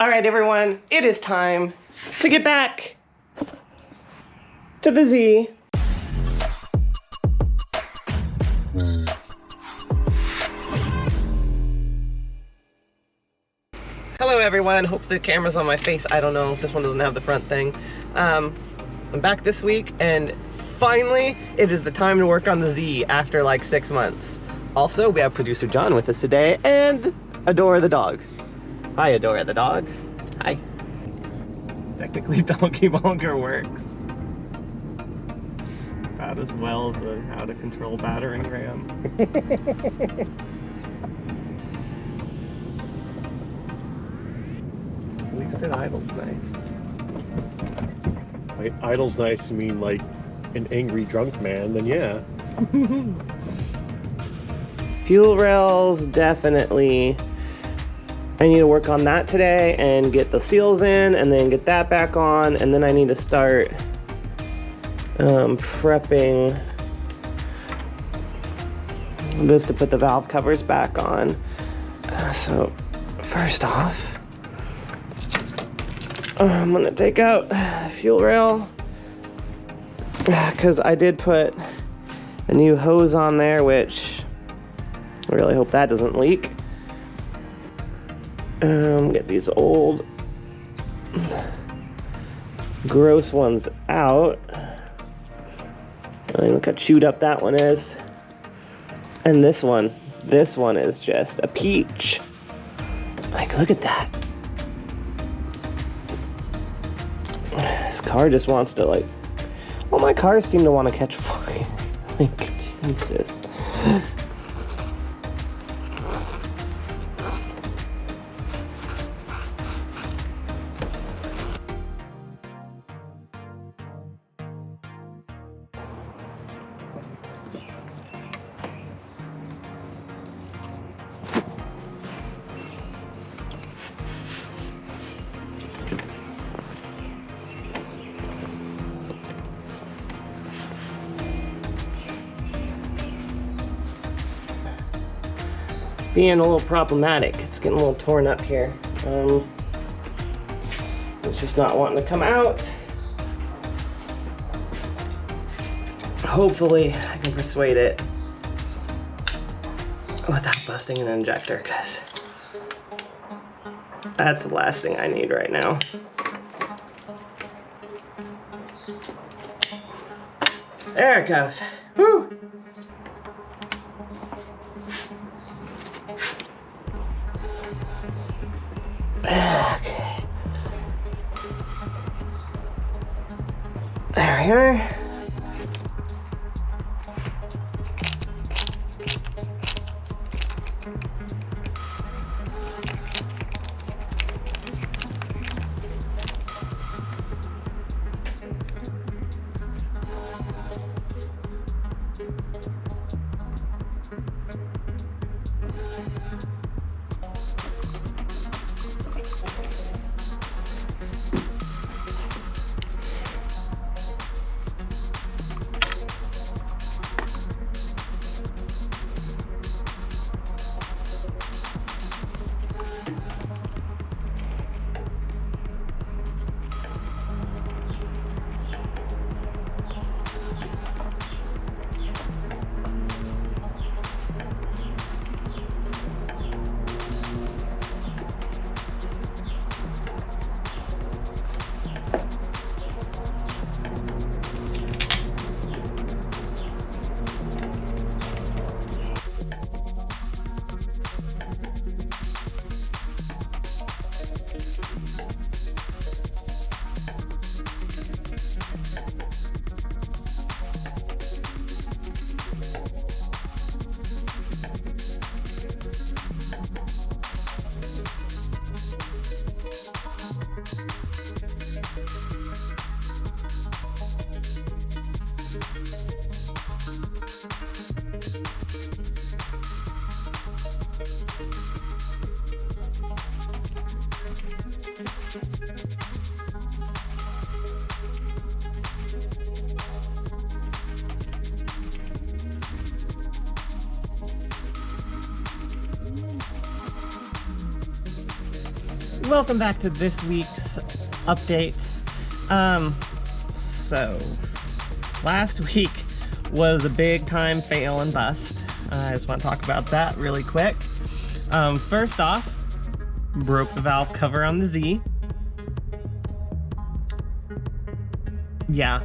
All right, everyone, it is time to get back to the Z. Hello, everyone. Hope the camera's on my face. I don't know. This one doesn't have the front thing. I'm back this week, and finally, it is the time to work on the Z after like 6 months. Also, we have producer John with us today, and Adora the dog. Hi, Adora the dog. Hi. Technically, Donkey Monger works about as well as the how to control battering ram. At least it idles nice. Like, idle's nice to mean like an angry drunk man, then yeah. Fuel rails, definitely. I need to work on that today and get the seals in and then get that back on, and then I need to start prepping this to put the valve covers back on. So first off, I'm gonna take out fuel rail because I did put a new hose on there, which I really hope that doesn't leak. Get these old gross ones out. I mean, look how chewed up that one is. And this one is just a peach. Like, look at that. This car just wants to, like, well, my cars seem to want to catch fire. Like, Jesus. Being a little problematic. It's getting a little torn up here. It's just not wanting to come out. Hopefully I can persuade it without busting an injector, because that's the last thing I need right now. There it goes. Woo! Okay. There we are. welcome back to this week's update. So last week was a big time fail and bust. I just want to talk about that really quick. First off, broke the valve cover on the Z. Yeah.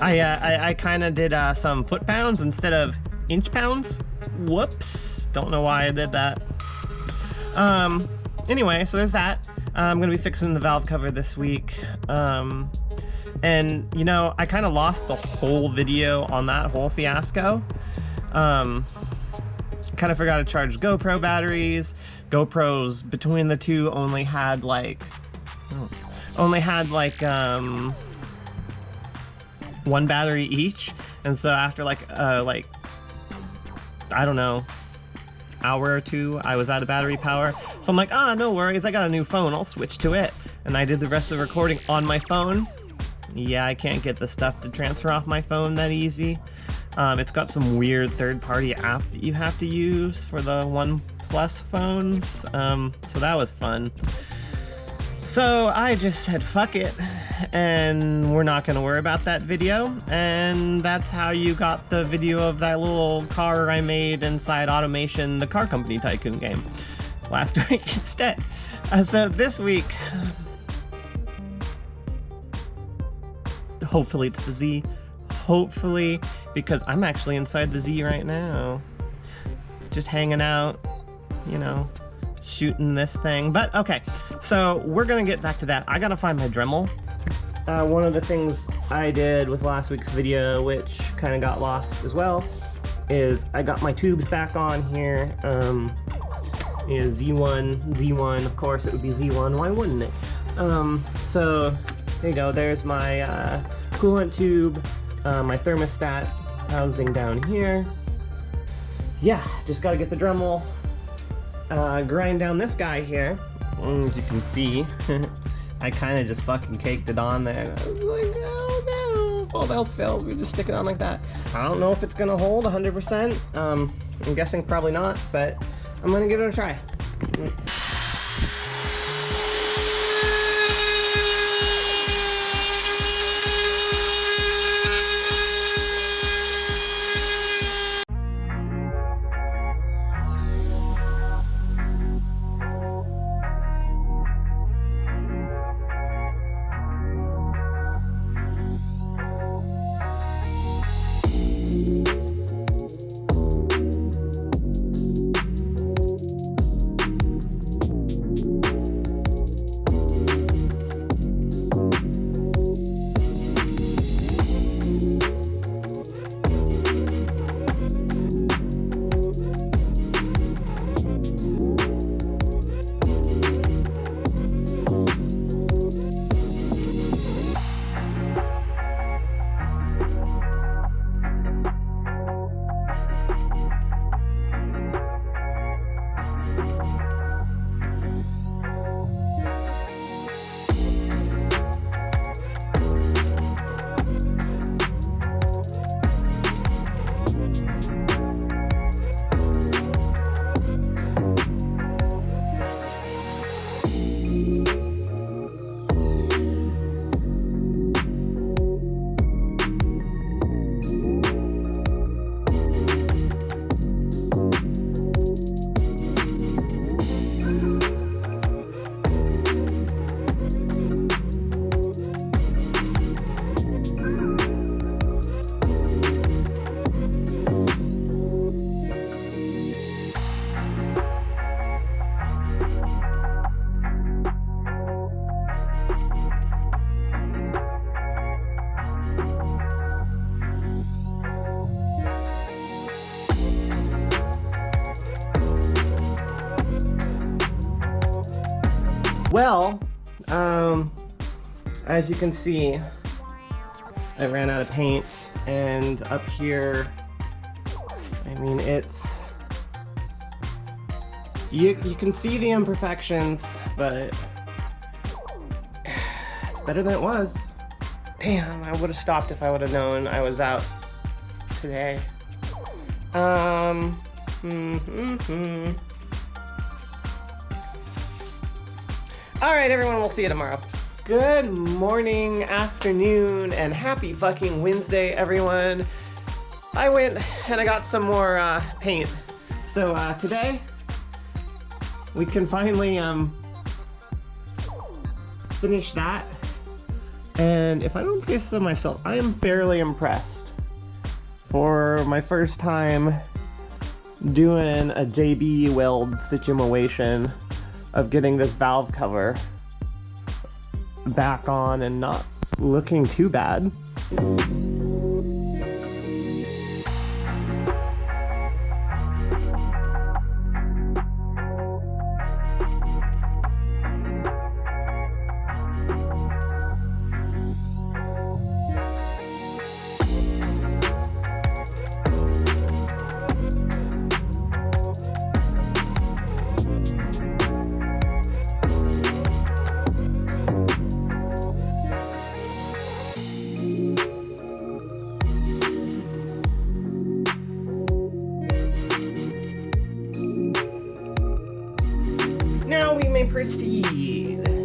I kind of did some foot pounds instead of inch pounds. Whoops. Don't know why I did that. Anyway, so there's that. I'm gonna be fixing the valve cover this week. And you know, I kind of lost the whole video on that whole fiasco. Kind of forgot to charge GoPro batteries. GoPros between the two only had like one battery each, and so after like I don't know, hour or two, I was out of battery power. So I'm like, no worries, I got a new phone, I'll switch to it. And I did the rest of the recording on my phone. Yeah, I can't get the stuff to transfer off my phone that easy. It's got some weird third-party app that you have to use for the OnePlus phones. So that was fun. So I just said fuck it, and we're not gonna worry about that video. And that's how you got the video of that little car I made inside Automation, the car company tycoon game, last week instead. So this week, hopefully it's the Z. Hopefully, because I'm actually inside the Z right now. Just hanging out, you know, shooting this thing. But okay, so we're gonna get back to that. I gotta find my Dremel. One of the things I did with last week's video, which kind of got lost as well, is I got my tubes back on here. Z1, of course it would be Z1, why wouldn't it? So there you go, there's my coolant tube, my thermostat housing down here. Yeah, just gotta get the Dremel, grind down this guy here. As you can see, I kind of just fucking caked it on there. I was like, oh no, if all else fails, we just stick it on like that. I don't know if it's gonna hold 100%. I'm guessing probably not, but I'm gonna give it a try. Well, as you can see, I ran out of paint, and up here, I mean, it's, you can see the imperfections, but it's better than it was. Damn, I would have stopped if I would have known I was out today. All right, everyone, we'll see you tomorrow. Good morning, afternoon, and happy fucking Wednesday, everyone. I went and I got some more paint. So today, we can finally finish that. And if I don't say so myself, I am fairly impressed. For my first time doing a JB weld situation of getting this valve cover back on and not looking too bad. Now we may proceed.